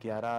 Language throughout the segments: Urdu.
11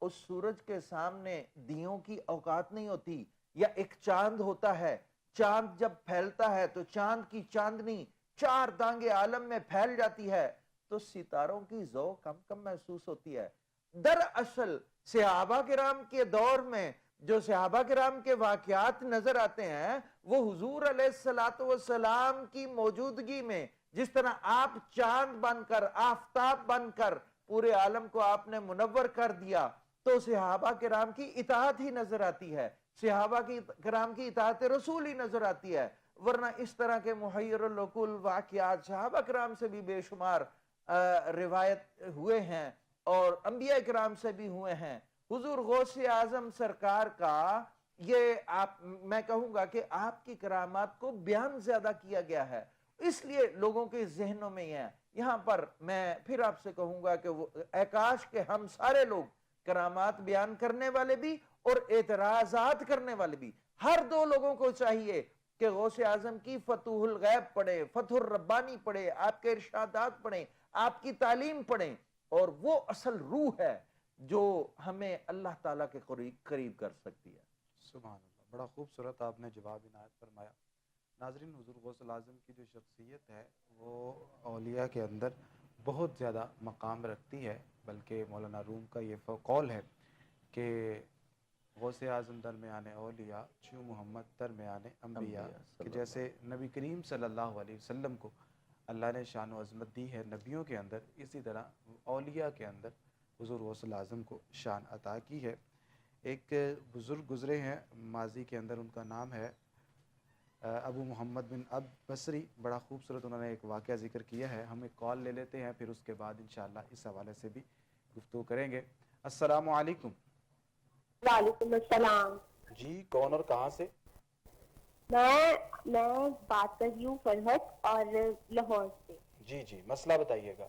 اس سورج کے سامنے دیوں کی اوقات نہیں ہوتی. یا ایک چاند ہوتا ہے, چاند جب پھیلتا ہے تو چاند کی چاندنی 4 دانگے عالم میں پھیل جاتی ہے, تو ستاروں کی ذوق کم کم محسوس ہوتی ہے. دراصل صحابہ کرام کے دور میں جو صحابہ کرام کے واقعات نظر آتے ہیں وہ حضور علیہ السلام کی موجودگی میں, جس طرح آپ چاند بن کر, آفتاب بن کر پورے عالم کو آپ نے منور کر دیا, تو صحابہ کرام کی اطاعت ہی نظر آتی ہے, صحابہ کرام کی اطاعت رسول ہی نظر آتی ہے. ورنہ اس طرح کے محیر العقول واقعات صحابہ کرام سے بھی بے شمار روایت ہوئے ہیں اور انبیاء کرام سے بھی ہوئے ہیں. حضور غوث اعظم سرکار کا یہ میں کہوں گا کہ آپ کی کرامات کو بیان زیادہ کیا گیا ہے, اس لیے لوگوں کے ذہنوں میں یہ ہے. یہاں پر میں پھر آپ سے کہوں گا کہ وہ کاش کہ ہم سارے لوگ کرامات بیان کرنے والے بھی اور اعتراضات کرنے والے بھی, ہر 2 لوگوں کو چاہیے کہ غوث اعظم کی فتوح الغیب پڑھے, فتح الربانی پڑھے, آپ کے ارشادات پڑھیں, آپ کی تعلیم پڑھیں, اور وہ اصل روح ہے جو ہمیں اللہ تعالیٰ کے قریب کر سکتی ہے. سبحان اللہ, بڑا خوبصورت آپ نے جواب عنایت فرمایا. ناظرین, حضور غوث اعظم کی جو شخصیت ہے وہ اولیاء کے اندر بہت زیادہ مقام رکھتی ہے, بلکہ مولانا روم کا یہ قول ہے کہ غوث اعظم درمیان اولیاء چوں محمد درمیان انبیاء, کہ جیسے نبی کریم صلی اللہ علیہ وسلم کو اللہ نے شان و عظمت دی ہے نبیوں کے اندر, اسی طرح اولیاء کے اندر حضور غوث اعظم کو شان عطا کی ہے. ایک بزرگ گزرے ہیں ماضی کے اندر, ان کا نام ہے ابو محمد بن اب بصری, بڑا خوبصورت انہوں نے ایک واقعہ ذکر کیا ہے. ہم ایک کال لے لیتے ہیں, پھر اس کے بعد انشاءاللہ اس حوالے سے بھی گفتگو کریں گے. السلام علیکم. وعلیکم السلام. جی, کون اور کہاں سے؟ میں بات کر رہی ہوں فرحت اور لاہور سے. جی جی, مسئلہ بتائیے گا.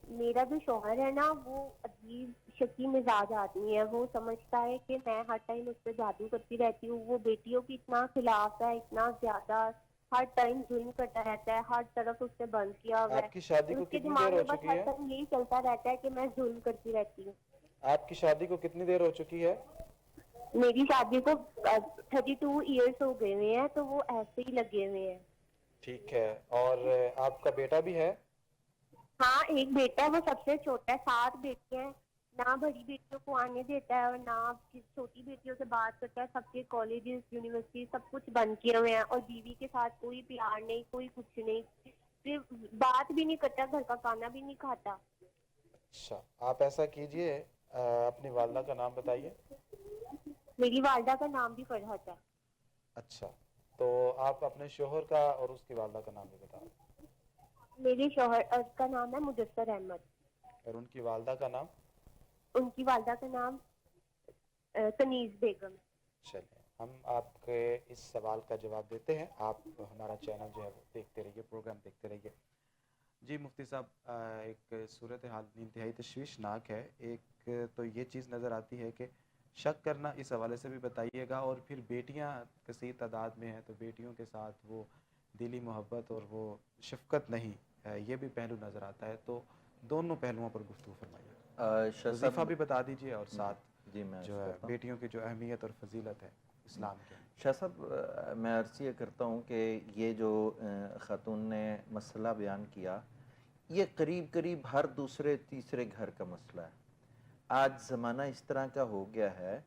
میرا جو شوہر ہے نا وہ عجیب شکی مزاج آدمی ہے. وہ سمجھتا ہے کہ میں ہر ٹائم اس پہ جادو کرتی رہتی ہوں. وہ بیٹیوں کی اتنا خلاف ہے, اتنا زیادہ, ہر ٹائم ظلم کرتا رہتا ہے, ہر طرف اس نے بند کیا ہوا ہے. آپ کی شادی کو اس کے کتنی دماغ دیر ہو میں بس چکی ہر ہے؟ ٹائم یہی چلتا رہتا ہے کہ میں ظلم کرتی رہتی ہوں. آپ کی شادی کو کتنی دیر ہو چکی ہے؟ میری شادی کو 32 ایئرس ہو گئے ہوئے ہیں, تو وہ ایسے ہی لگے ہوئے ہیں. ٹھیک ہے, اور آپ کا بیٹا بھی ہے؟ ہاں, ایک بیٹا ہے, وہ سب سے چھوٹا ہے. 7 بیٹے ہیں. نہ بڑی بیٹیوں کو آنے دیتا ہے اور نہ چھوٹی بیٹیوں سے بات کرتا ہے. سب کے کالجز, یونیورسٹی سب کچھ بند کیے ہوئے ہیں, اور بیوی کے ساتھ کوئی پیار نہیں, کوئی کچھ نہیں, صرف بات بھی نہیں کرتا, گھر کا کھانا بھی نہیں کھاتا. اچھا, آپ ایسا کیجئے, اپنی والدہ کا نام بتائیے. میری والدہ کا نام بھی فرحت ہے. اچھا, تو آپ اپنے شوہر کا اور اس کی والدہ کا نام بھی بتا. میرے شوہر کا نام ہے مدثر احمد. اور ان کی والدہ کا نام؟ ان کی والدہ کا نام کنیز بیگم. چلیں, ہم آپ کے اس سوال کا جواب دیتے ہیں. آپ ہمارا چینل جو ہے وہ دیکھتے رہیے, پروگرام دیکھتے رہیے. جی مفتی صاحب, ایک صورتحال انتہائی تشویشناک ہے. ایک تو یہ چیز نظر آتی ہے کہ شک کرنا, اس حوالے سے بھی بتائیے گا. اور پھر بیٹیاں کثیر تعداد میں ہیں, تو بیٹیوں کے ساتھ وہ دلی محبت اور وہ شفقت نہیں, یہ بھی پہلو نظر آتا ہے. تو دونوں پہلوؤں پر گفتگو فرمائیے. وظیفہ بھی بتا دیجئے, اور ساتھ جو ہے بیٹیوں کی جو اہمیت اور فضیلت ہے اسلام کے. شاہ صاحب, میں عرض یہ کرتا ہوں کہ یہ جو خاتون نے مسئلہ بیان کیا, یہ قریب قریب ہر دوسرے تیسرے گھر کا مسئلہ ہے. آج زمانہ اس طرح کا ہو گیا ہے,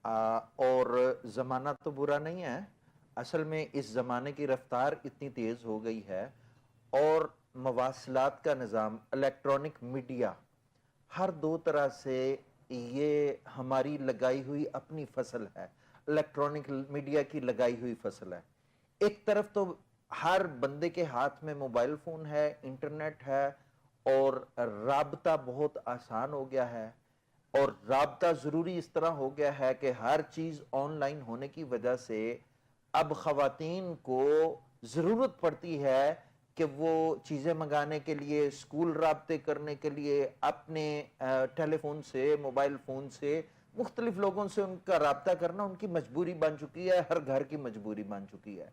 اور زمانہ تو برا نہیں ہے, اصل میں اس زمانے کی رفتار اتنی تیز ہو گئی ہے, اور مواصلات کا نظام, الیکٹرانک میڈیا, ہر 2 طرح سے یہ ہماری لگائی ہوئی اپنی فصل ہے. الیکٹرانک میڈیا کی لگائی ہوئی فصل ہے. ایک طرف تو ہر بندے کے ہاتھ میں موبائل فون ہے, انٹرنیٹ ہے, اور رابطہ بہت آسان ہو گیا ہے, اور رابطہ ضروری اس طرح ہو گیا ہے کہ ہر چیز آن لائن ہونے کی وجہ سے اب خواتین کو ضرورت پڑتی ہے کہ وہ چیزیں منگانے کے لیے, اسکول رابطے کرنے کے لیے, اپنے ٹیلی فون سے, موبائل فون سے مختلف لوگوں سے ان کا رابطہ کرنا ان کی مجبوری بن چکی ہے, ہر گھر کی مجبوری بن چکی ہے.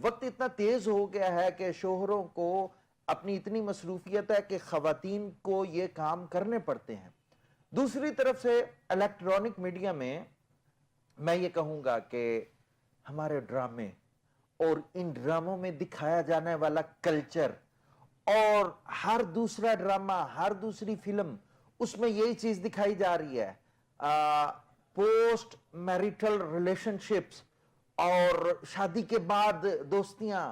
وقت اتنا تیز ہو گیا ہے کہ شوہروں کو اپنی اتنی مصروفیت ہے کہ خواتین کو یہ کام کرنے پڑتے ہیں. دوسری طرف سے الیکٹرانک میڈیا میں میں یہ کہوں گا کہ ہمارے ڈرامے اور ان ڈراموں میں دکھایا جانے والا کلچر اور ہر دوسرا ڈرامہ، ہر دوسری فلم، اس میں یہی چیز دکھائی جا رہی ہے، پوسٹ میریٹل ریلیشن شپس اور شادی کے بعد دوستیاں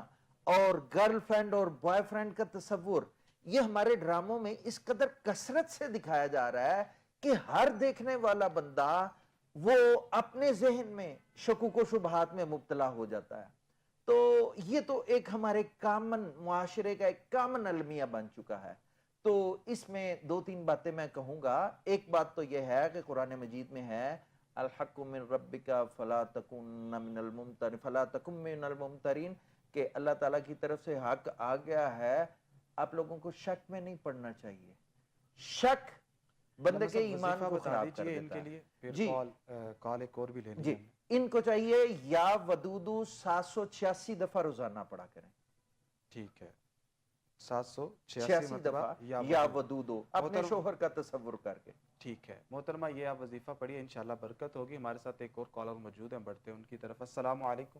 اور گرل فرینڈ اور بوائے فرینڈ کا تصور، یہ ہمارے ڈراموں میں اس قدر کثرت سے دکھایا جا رہا ہے کہ ہر دیکھنے والا بندہ وہ اپنے ذہن میں شکوک و شبہات میں مبتلا ہو جاتا ہے۔ تو یہ تو ایک ہمارے کامن معاشرے کا ایک کامن المیہ بن چکا ہے۔ تو اس میں دو تین باتیں میں کہوں گا۔ ایک بات تو یہ ہے کہ قرآن مجید میں ہے الحق من ربک فلا تکن من الممترین، کہ اللہ تعالیٰ کی طرف سے حق آ گیا ہے، آپ لوگوں کو شک میں نہیں پڑنا چاہیے۔ شک بندے کے ایمان کو خراب کر دیتا ہے۔ جی کال ایک اور بھی لینے جی، ان کو چاہیے یا ودودو 786 دفعہ روزانہ پڑھا کریں۔ ٹھیک ہے، 786 86 مرتبہ دفعہ یا ودودو، اپنے شوہر کا تصور کر کے۔ ٹھیک ہے محترمہ، یہ آپ وظیفہ پڑھیے، انشاءاللہ برکت ہوگی۔ ہمارے ساتھ ایک اور کالر موجود ہیں، بڑھتے ہیں ان کی طرف۔ السلام علیکم۔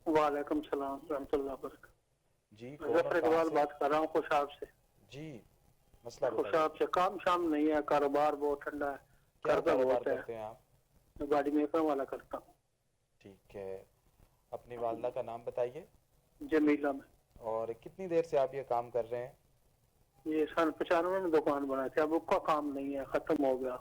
وعلیکم السلام ورحمۃ اللہ وبرکاتہ۔ جی ظفر اقبال بات کر رہا ہوں خوشاب سے۔ جی مسئلہ خوشاب سے کام شام نہیں ہے، کاروبار بہت ٹھنڈا ہے، کیا قرضہ کاروبار بہت ہے، کرتے ہیں آپ؟ گاڑی میکر والا کرتا ہوں۔ ٹھیک ہے، اپنی والدہ کا نام بتائیے۔ جمیلہ میں۔ اور کتنی دیر سے آپ یہ کام کر رہے ہیں؟ یہ سن 95 میں دکان بنائی تھی، اب اس کا کام نہیں ہے، ختم ہو گیا۔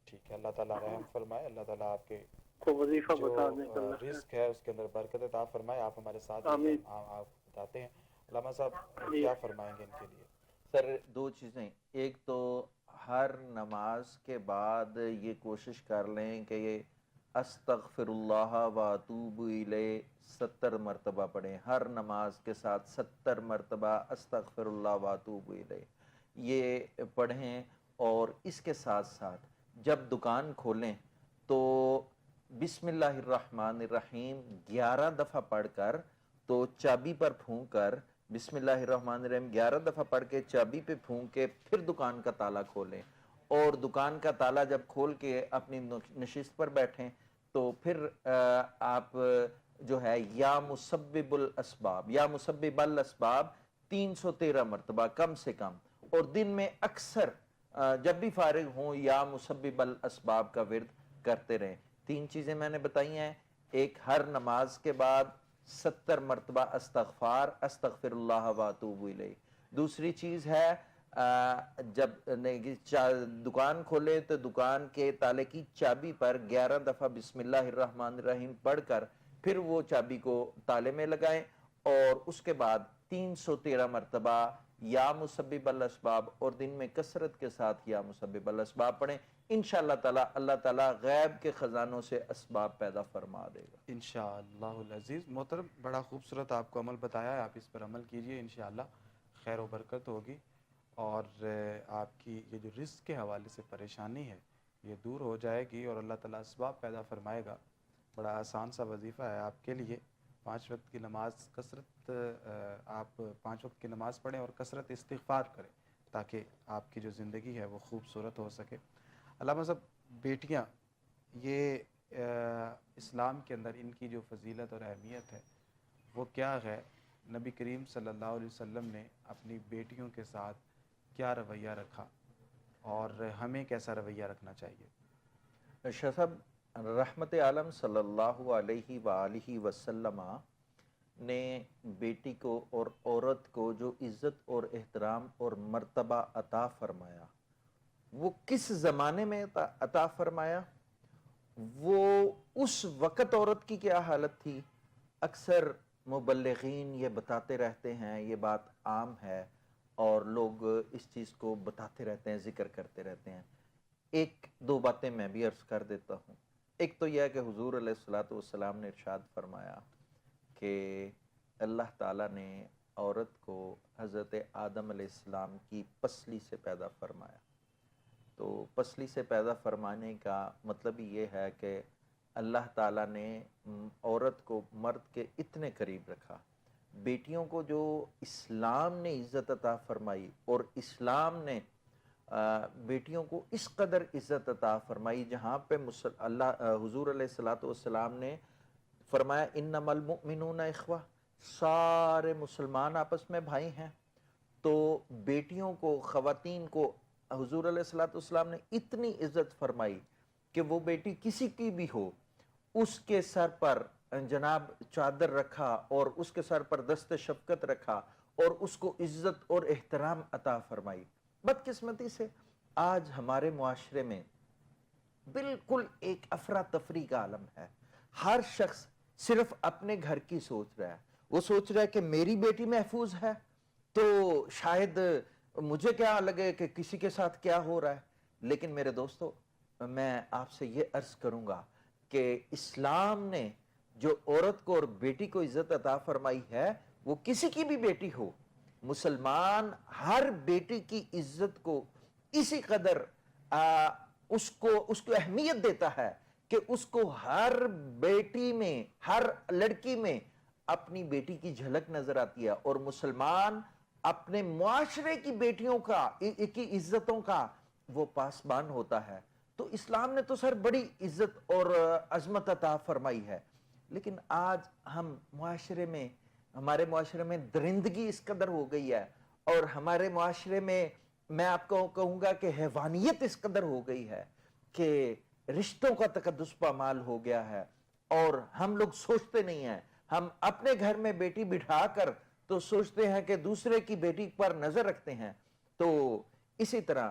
ٹھیک ہے، اللہ تعالیٰ رحم فرمائے، اللہ تعالیٰ آپ کے کو وظیفہ جو بتا دیں کہ رزق ہے اس کے اندر برکت عطا فرمائے۔ آپ ہمارے ساتھ آمین۔ آپ بتاتے ہیں علامہ صاحب کیا فرمائیں گے ان کے لیے؟ سر دو چیزیں، ایک تو ہر نماز کے بعد یہ کوشش کر لیں کہ یہ استغفر اللہ و اتوب الیہ 70 مرتبہ پڑھیں، ہر نماز کے ساتھ 70 مرتبہ استغفر اللہ و اتوب الیہ یہ پڑھیں۔ اور اس کے ساتھ ساتھ جب دکان کھولیں تو بسم اللہ الرحمن الرحیم 11 دفعہ پڑھ کر، تو چابی پر پھونک کر بسم اللہ الرحمن الرحیم 11 دفعہ پڑھ کے چابی پہ پھونک کے پھر دکان کا تالا کھولیں، اور دکان کا تالا جب کھول کے اپنی نشست پر بیٹھیں تو پھر آپ جو ہے یا مسبب الاسباب یا مسبب الاسباب 313 مرتبہ کم سے کم، اور دن میں اکثر جب بھی فارغ ہوں یا مسبب الاسباب کا ورد کرتے رہیں۔ تین چیزیں میں نے بتائی ہیں، ایک ہر نماز کے بعد 70 مرتبہ استغفر اللہ و اتوب الیہ، دوسری چیز ہے جب دکان کھولے تو دکان کے تالے کی چابی پر 11 دفعہ بسم اللہ الرحمن الرحیم پڑھ کر پھر وہ چابی کو تالے میں لگائیں، اور اس کے بعد 313 مرتبہ یا مسبب الاسباب اور دن میں کثرت کے ساتھ یا مسبب الاسباب پڑھیں۔ انشاءاللہ تعالی اللہ تعالی غیب کے خزانوں سے اسباب پیدا فرما دے گا انشاءاللہ العزیز۔ محترم بڑا خوبصورت آپ کو عمل بتایا ہے، آپ اس پر عمل کیجئے، انشاءاللہ خیر و برکت ہوگی، اور آپ کی یہ جو رزق کے حوالے سے پریشانی ہے یہ دور ہو جائے گی، اور اللہ تعالیٰ اسباب پیدا فرمائے گا۔ بڑا آسان سا وظیفہ ہے آپ کے لیے۔ 5 وقت کی نماز کثرت، آپ 5 وقت کی نماز پڑھیں اور کثرت استغفار کریں تاکہ آپ کی جو زندگی ہے وہ خوبصورت ہو سکے۔ علامہ صاحب، بیٹیاں یہ اسلام کے اندر ان کی جو فضیلت اور اہمیت ہے وہ کیا ہے؟ نبی کریم صلی اللہ علیہ وسلم نے اپنی بیٹیوں کے ساتھ کیا رویہ رکھا اور ہمیں کیسا رویہ رکھنا چاہیے؟ شاہ صاحب، رحمت عالم صلی اللہ علیہ وآلہ وسلم نے بیٹی کو اور عورت کو جو عزت اور احترام اور مرتبہ عطا فرمایا، وہ کس زمانے میں عطا فرمایا؟ وہ اس وقت عورت کی کیا حالت تھی؟ اکثر مبلغین یہ بتاتے رہتے ہیں، یہ بات عام ہے اور لوگ اس چیز کو بتاتے رہتے ہیں، ذکر کرتے رہتے ہیں۔ ایک دو باتیں میں بھی عرض کر دیتا ہوں۔ ایک تو یہ ہے کہ حضور علیہ الصلوۃ والسلام نے ارشاد فرمایا کہ اللہ تعالیٰ نے عورت کو حضرت آدم علیہ السلام کی پسلی سے پیدا فرمایا۔ تو پسلی سے پیدا فرمانے کا مطلب یہ ہے کہ اللہ تعالیٰ نے عورت کو مرد کے اتنے قریب رکھا۔ بیٹیوں کو جو اسلام نے عزت عطا فرمائی اور اسلام نے بیٹیوں کو اس قدر عزت عطا فرمائی جہاں پہ اللہ حضور علیہ الصلوۃ والسلام نے فرمایا انما المؤمنون اخوہ، سارے مسلمان آپس میں بھائی ہیں. تو بیٹیوں کو، خواتین کو حضور علیہ الصلوۃ والسلام نے اتنی عزت فرمائی کہ وہ بیٹی کسی کی بھی ہو، اس کے سر پر جناب چادر رکھا اور اس کے سر پر دست شفقت رکھا اور اس کو عزت اور احترام عطا فرمائی. بدقسمتی سے آج ہمارے معاشرے میں بالکل ایک افراتفری کا عالم ہے. ہر شخص صرف اپنے گھر کی سوچ رہا ہے. وہ سوچ رہا ہے کہ میری بیٹی محفوظ ہے تو شاید مجھے کیا لگے کہ کسی کے ساتھ کیا ہو رہا ہے. لیکن میرے دوستو، میں آپ سے یہ عرض کروں گا کہ اسلام نے جو عورت کو اور بیٹی کو عزت عطا فرمائی ہے، وہ کسی کی بھی بیٹی ہو، مسلمان ہر بیٹی کی عزت کو اسی قدر اس کو اہمیت دیتا ہے کہ اس کو ہر بیٹی میں، ہر لڑکی میں اپنی بیٹی کی جھلک نظر آتی ہے. اور مسلمان اپنے معاشرے کی بیٹیوں کی عزتوں کا وہ پاسبان ہوتا ہے. تو اسلام نے تو سر بڑی عزت اور عظمت عطا فرمائی ہے. لیکن آج ہمارے معاشرے میں درندگی اس قدر ہو گئی ہے، اور ہمارے معاشرے میں میں آپ کو کہوں گا کہ حیوانیت اس قدر ہو گئی ہے کہ رشتوں کا تقدس پامال ہو گیا ہے. اور ہم لوگ سوچتے نہیں ہیں، ہم اپنے گھر میں بیٹی بٹھا کر تو سوچتے ہیں کہ دوسرے کی بیٹی پر نظر رکھتے ہیں. تو اسی طرح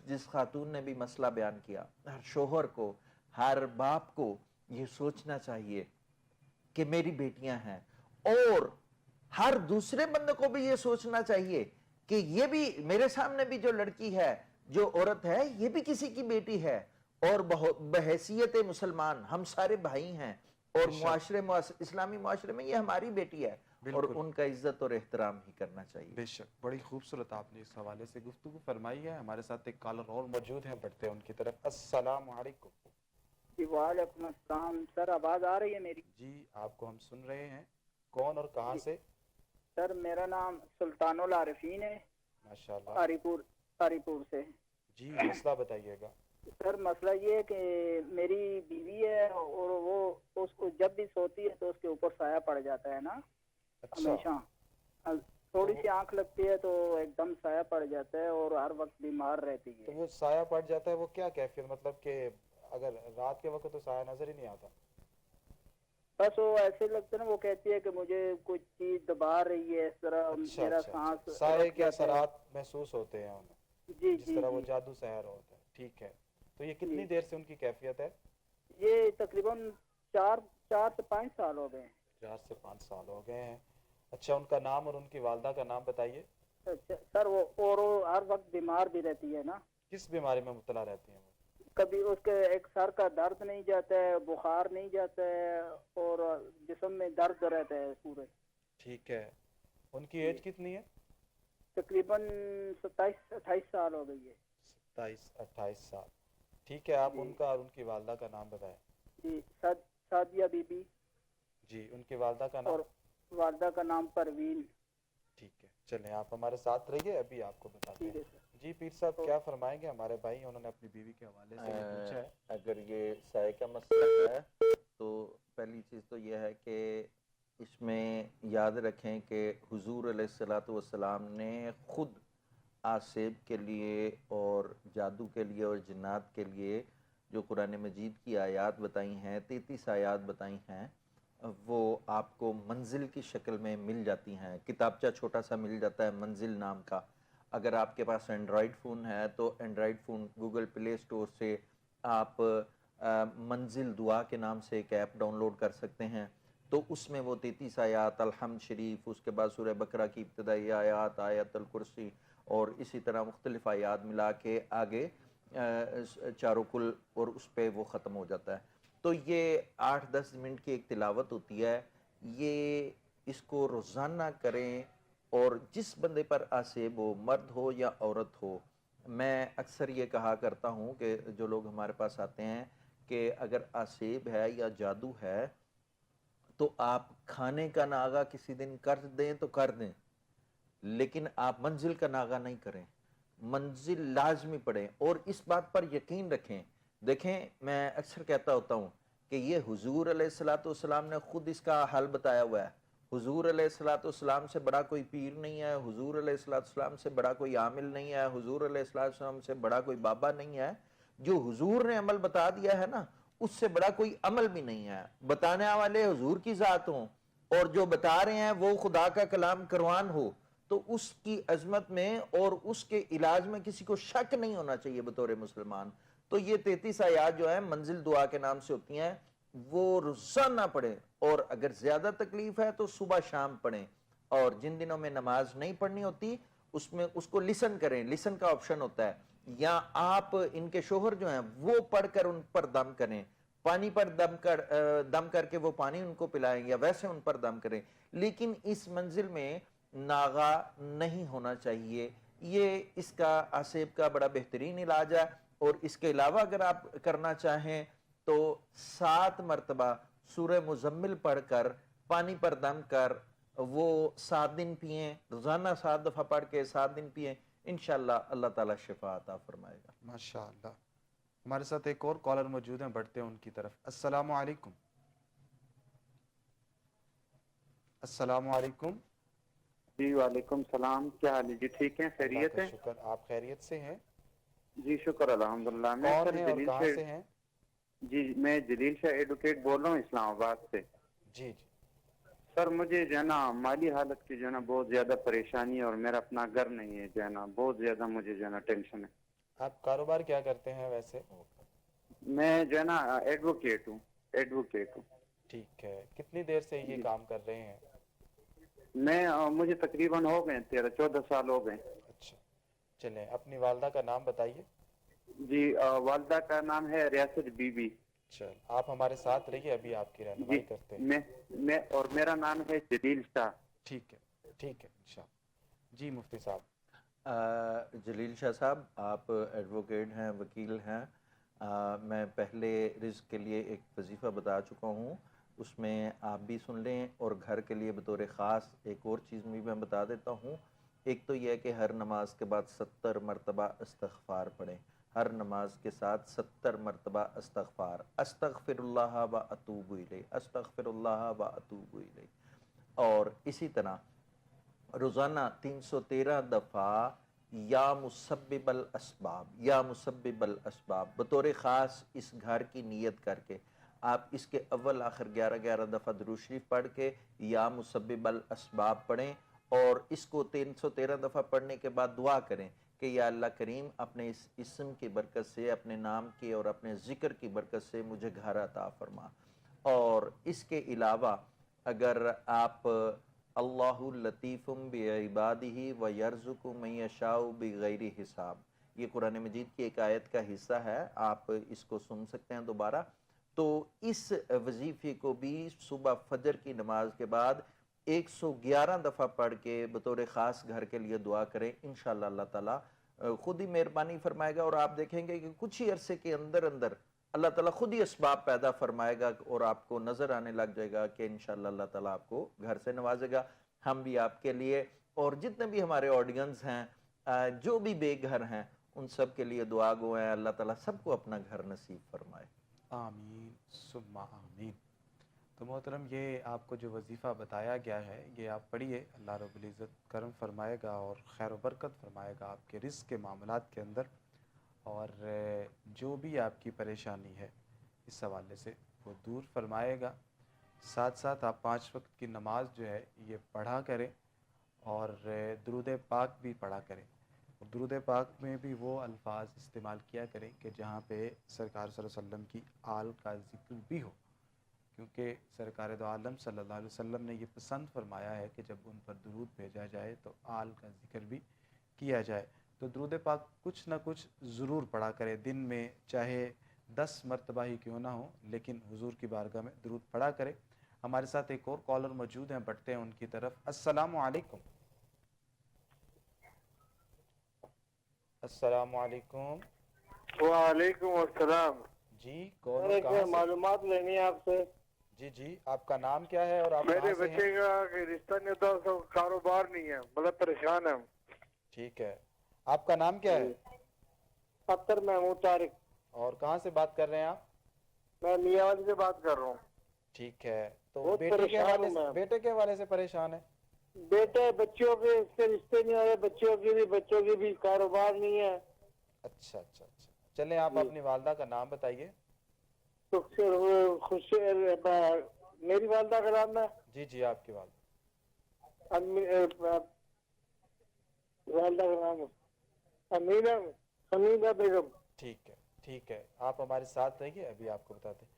جس خاتون نے بھی مسئلہ بیان کیا، ہر شوہر کو، ہر باپ کو یہ سوچنا چاہیے کہ میری بیٹیاں ہیں، اور ہر دوسرے بندے کو بھی یہ سوچنا چاہیے کہ یہ بھی میرے سامنے بھی جو لڑکی ہے، جو عورت ہے، یہ بھی کسی کی بیٹی ہے، اور بحیثیت مسلمان ہم سارے بھائی ہیں، اور اسلامی معاشرے میں یہ ہماری بیٹی ہے، اور ان کا عزت اور احترام ہی کرنا چاہیے. بے شک، بڑی خوبصورت آپ نے اس حوالے سے گفتگو فرمائی ہے. ہمارے ساتھ ایک کالر اور موجود ہیں، بڑھتے ہیں ان کی طرف. السلام علیکم. جی وعلیکم السلام. سر آواز آ رہی ہے میری؟ جی آپ کو ہم سن رہے ہیں. کون اور کہاں سے؟ سر میرا نام سلطان العارفین ہے، ماشاءاللہ. ہری پور سے. جی مسئلہ بتائیے گا. سر مسئلہ یہ ہے کہ میری بیوی ہے، اور وہ اس کو جب بھی سوتی ہے تو اس کے اوپر سایہ پڑ جاتا ہے نا ہمیشہ. تھوڑی سی آنکھ لگتی ہے تو ایک دم سایہ پڑ جاتا ہے، اور ہر وقت بیمار رہتی ہے. تو وہ سایہ پڑ جاتا ہے، وہ کیا کیفیت؟ مطلب کہ اگر رات کے وقت تو سایہ نظر ہی نہیں آتا. بس وہ ایسے لگتا ہے نا، وہ کہتی ہے کہ مجھے کچھ چیز دبا رہی ہے، اس طرح میرا سانس. سایہ کے اثرات محسوس ہوتے ہیں انہیں، جی جس طرح وہ جادو سحر ہوتا ہے. ٹھیک ہے، تو یہ کتنی دیر سے ان کی کیفیت ہے؟ یہ تقریباً 4 سے 5 سال ہو گئے ہیں. 4 سے 5 سال ہو گئے ہیں. اچھا، ان کا نام اور ان کی والدہ کا نام بتائیے. سر وہ ہر وقت بیمار بھی رہتی ہے نا. کس بیماری میں مبتلا رہتی ہیں وہ؟ کبھی اس کے ایک سر کا درد نہیں جاتا ہے، بخار نہیں جاتا ہے، اور جسم میں درد رہتا ہے پورے. ٹھیک ہے. ان کی ایج کتنی ہے؟ تقریباً 27-28 سال ہو گئی ہے. 27-28 سال. ٹھیک ہے، آپ ان کا اور ان کی والدہ کا نام بتائیں. جی سعدیہ بی بی. جی، ان کی والدہ کا نام؟ اور والدہ کا نام پروین. ٹھیک ہے، چلیں آپ ہمارے ساتھ رہیے، ابھی آپ کو بتاتے ہیں. جی پیر صاحب کیا فرمائیں گے؟ ہمارے بھائی انہوں نے اپنی بیوی کے حوالے سے یہ پوچھا ہے. اگر یہ سائے کا مسئلہ ہے تو پہلی چیز تو یہ ہے کہ اس میں یاد رکھیں کہ حضور علیہ الصلوۃ والسلام نے خود آسیب کے لیے اور جادو کے لیے اور جنات کے لیے جو قرآن مجید کی آیات بتائی ہیں، 33 آیات بتائی ہیں، وہ آپ کو منزل کی شکل میں مل جاتی ہیں. کتابچہ چھوٹا سا مل جاتا ہے منزل نام کا. اگر آپ کے پاس اینڈرائیڈ فون ہے تو Android phone Google Play store سے آپ منزل دعا کے نام سے ایک ایپ ڈاؤن لوڈ کر سکتے ہیں. تو اس میں وہ 33 آیات، الحمد شریف، اس کے بعد سورہ بقرہ کی ابتدائی آیات، آیت الکرسی، اور اسی طرح مختلف آیات ملا کے آگے چاروں کل، اور اس پہ وہ ختم ہو جاتا ہے. تو یہ 8-10 منٹ کی ایک تلاوت ہوتی ہے. یہ اس کو روزانہ کریں، اور جس بندے پر آسیب ہو، مرد ہو یا عورت ہو. میں اکثر یہ کہا کرتا ہوں کہ جو لوگ ہمارے پاس آتے ہیں کہ اگر آسیب ہے یا جادو ہے تو آپ کھانے کا ناغہ کسی دن کر دیں تو کر دیں، لیکن آپ منزل کا ناغہ نہیں کریں. منزل لازمی پڑھیں اور اس بات پر یقین رکھیں. دیکھیں میں اکثر کہتا ہوتا ہوں کہ یہ حضور علیہ السلام نے خود اس کا حل بتایا ہوا ہے. حضور علیہ السلام سے بڑا کوئی پیر نہیں ہے, حضور علیہ السلام سے بڑا کوئی عامل نہیں ہے, حضور علیہ السلام سے بڑا کوئی بابا نہیں ہے. جو حضور نے عمل بتا دیا ہے نا, اس سے بڑا کوئی عمل بھی نہیں ہے. بتانے والے حضور کی ذات ہوں اور جو بتا رہے ہیں وہ خدا کا کلام قرآن ہو, تو اس کی عظمت میں اور اس کے علاج میں کسی کو شک نہیں ہونا چاہیے بطور مسلمان. تو یہ 33 آیات جو ہیں منزل دعا کے نام سے ہوتی ہیں, وہ روزانہ پڑھیں, اور اگر زیادہ تکلیف ہے تو صبح شام پڑھیں. اور جن دنوں میں نماز نہیں پڑھنی ہوتی اس میں اس کو لسن کریں, لسن کا آپشن ہوتا ہے, یا آپ ان کے شوہر جو ہیں وہ پڑھ کر ان پر دم کریں, پانی پر دم کر کے وہ پانی ان کو پلائیں یا ویسے ان پر دم کریں. لیکن اس منزل میں ناغا نہیں ہونا چاہیے. یہ اس کا آسیب کا بڑا بہترین علاج ہے. اور اس کے علاوہ اگر آپ کرنا چاہیں تو 7 مرتبہ سورہ مزمل پڑھ کر پانی پر دم کر وہ 7 دن پئیں, روزانہ 7 دفعہ پڑھ کے 7 دن پئیں, انشاءاللہ اللہ تعالیٰ شفا عطا فرمائے گا. ماشاءاللہ. ہمارے ساتھ ایک اور کالر موجود ہیں, بڑھتے ہیں ان کی طرف. السلام علیکم. السلام علیکم. جی وعلیکم السلام. کیا حال ہے جی؟ ٹھیک ہیں, خیریت ہے؟ شکر, آپ خیریت سے ہیں؟ جی شکر الحمدللہ. میں کون ہیں اور کہاں سے ہیں؟ جی میں جلیل شاہ ایڈوکیٹ بول رہا ہوں اسلام آباد سے. جی جی سر مجھے جو ہے نا مالی حالت کی جو ہے نا بہت زیادہ پریشانی ہے, اور میرا اپنا گھر نہیں ہے جو ہے نا, بہت زیادہ مجھے جو ہے نا ٹینشن ہے. آپ کاروبار کیا کرتے ہیں ویسے؟ میں جو ہے نا ایڈوکیٹ ہوں. ٹھیک ہے. کتنی دیر سے یہ کام کر رہے ہیں؟ مجھے تقریباً ہو گئے 13-14 سال ہو گئے. اچھا چلیں, اپنی والدہ کا نام بتائیے. جی والدہ کا نام ہے ریاست بی بی. چل آپ ہمارے ساتھ رہیے, ابھی آپ کی رہنمائی کرتے ہیں. میں اور میرا نام ہے جلیل شاہ. ٹھیک ہے انشاءاللہ. جی مفتی صاحب. جلیل شاہ صاحب, آپ ایڈوکیٹ ہیں, وکیل ہیں. میں پہلے رزق کے لیے ایک وظیفہ بتا چکا ہوں, اس میں آپ بھی سن لیں, اور گھر کے لیے بطور خاص ایک اور چیز بھی میں بتا دیتا ہوں. ایک تو یہ کہ ہر نماز کے بعد 70 مرتبہ استغفار پڑھیں, ہر نماز کے ساتھ 70 مرتبہ استغفار, استغفر اللہ و اتوب الیہ, استغفر اللہ و اتوب الیہ. اور اسی طرح روزانہ 313 دفعہ یا مسبب الاسباب, یا مسبب الاسباب بطور خاص اس گھر کی نیت کر کے آپ اس کے اول آخر 11 دفعہ درود شریف پڑھ کے یا مسبب الاسباب پڑھیں, اور اس کو 313 دفعہ پڑھنے کے بعد دعا کریں کہ یا اللہ کریم اپنے اس اسم کی برکت سے, اپنے نام کی اور اپنے ذکر کی برکت سے مجھے گھر عطا فرما. اور اس کے علاوہ اگر آپ اللہ لطیف بعبادہ ویرزق من یشاء بغیر حساب, یہ قرآن مجید کی ایک آیت کا حصہ ہے, آپ اس کو سن سکتے ہیں دوبارہ. تو اس وظیفے کو بھی صبح فجر کی نماز کے بعد 111 دفعہ پڑھ کے بطور خاص گھر کے لیے دعا کریں. انشاءاللہ اللہ تعالیٰ خود ہی مہربانی فرمائے گا, اور آپ دیکھیں گے کہ کچھ ہی عرصے کے اندر اللہ تعالیٰ خود ہی اسباب پیدا فرمائے گا, اور آپ کو نظر آنے لگ جائے گا کہ انشاءاللہ اللہ تعالیٰ آپ کو گھر سے نوازے گا. ہم بھی آپ کے لیے اور جتنے بھی ہمارے آڈینس ہیں جو بھی بے گھر ہیں ان سب کے لیے دعا گو ہیں, اللہ تعالیٰ سب کو اپنا گھر نصیب فرمائے. آمین ثم آمین. تو محترم, یہ آپ کو جو وظیفہ بتایا گیا ہے یہ آپ پڑھیے, اللہ رب العزت کرم فرمائے گا اور خیر و برکت فرمائے گا آپ کے رزق کے معاملات کے اندر, اور جو بھی آپ کی پریشانی ہے اس حوالے سے وہ دور فرمائے گا. ساتھ ساتھ آپ 5 وقت کی نماز جو ہے یہ پڑھا کریں, اور درود پاک بھی پڑھا کریں. درود پاک میں بھی وہ الفاظ استعمال کیا کریں کہ جہاں پہ سرکار صلی اللہ علیہ وسلم کی آل کا ذکر بھی ہو, کیونکہ سرکار دو عالم صلی اللہ علیہ وسلم نے یہ پسند فرمایا ہے کہ جب ان پر درود بھیجا جائے تو آل کا ذکر بھی کیا جائے. تو درود پاک کچھ نہ کچھ ضرور پڑھا کرے, دن میں چاہے 10 مرتبہ ہی کیوں نہ ہو, لیکن حضور کی بارگاہ میں درود پڑھا کرے. ہمارے ساتھ ایک اور کالر موجود ہیں, بڑھتے ہیں ان کی طرف. السلام علیکم. السلام علیکم. وعلیکم السلام. جی کون اور کہاں سے؟ معلومات لینی ہے آپ سے. جی آپ کا نام کیا ہے اور آپ میرے کہاں سے ہیں؟ بچے کا رشتہ نہیں ہوتا, کاروبار نہیں ہے, بڑا پریشان ہے. ٹھیک ہے, آپ کا نام کیا ہے؟ اختر محمود طارق. اور کہاں سے بات کر رہے ہیں آپ؟ میں میاں والی سے بات کر رہا ہوں. ٹھیک ہے، تو بہت بیٹے کے پریشان حوالے ہوں میں. بیٹے کے حوالے سے پریشان ہے؟ بیٹے بچوں کے اس سے رشتے نہیں ہو رہے، بچوں کی بھی کاروبار نہیں ہے. اچھا اچھا اچھا، چلیں آپ جی. اپنی والدہ کا نام بتائیے. خوش میری والدہ کا نام ہے جی جی، آپ کی والدہ. والدہ کا نام امینہ حمیدہ بیگم. ٹھیک ہے ٹھیک ہے، آپ ہمارے ساتھ رہیے، ابھی آپ کو بتاتے ہیں.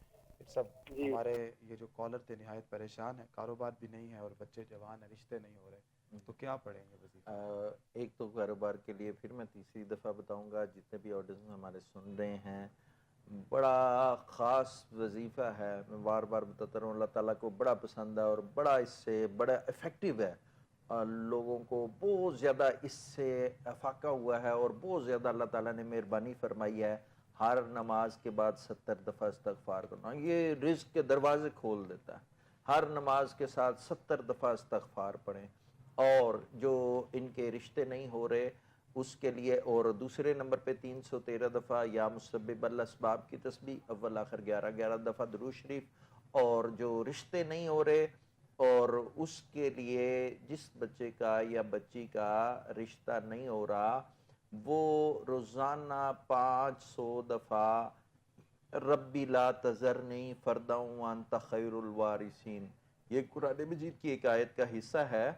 سب جی. ہمارے یہ جو کالر تھے نہایت پریشان ہیں، کاروبار بھی نہیں ہے اور بچے جوان ہیں، رشتے نہیں ہو رہے، تو کیا پڑھیں گے وظیفہ؟ ایک تو کاروبار کے لیے پھر میں تیسری دفعہ بتاؤں گا، جتنے بھی آڈینس ہمارے سن رہے ہیں، بڑا خاص وظیفہ ہے. میں بار بار بتاتا رہا ہوں، اللہ تعالیٰ کو بڑا پسند ہے اور بڑا اس سے بڑا افیکٹو ہے. لوگوں کو بہت زیادہ اس سے افاقہ ہوا ہے اور بہت زیادہ اللہ تعالیٰ نے مہربانی فرمائی ہے. ہر نماز کے بعد 70 دفعہ استغفار کرنا، یہ رزق کے دروازے کھول دیتا ہے. ہر نماز کے ساتھ 70 دفعہ استغفار پڑھیں. اور جو ان کے رشتے نہیں ہو رہے اس کے لیے، اور دوسرے نمبر پہ 313 دفعہ یا مسبب الاسباب کی تسبیح، اول آخر 11 دفعہ درود شریف. اور جو رشتے نہیں ہو رہے اور اس کے لیے جس بچے کا یا بچی کا رشتہ نہیں ہو رہا، وہ روزانہ 500 دفعہ ربی لا تذرنی فردا وانت خیر الوارثین، یہ قرآن مجید کی ایک آیت کا حصہ ہے.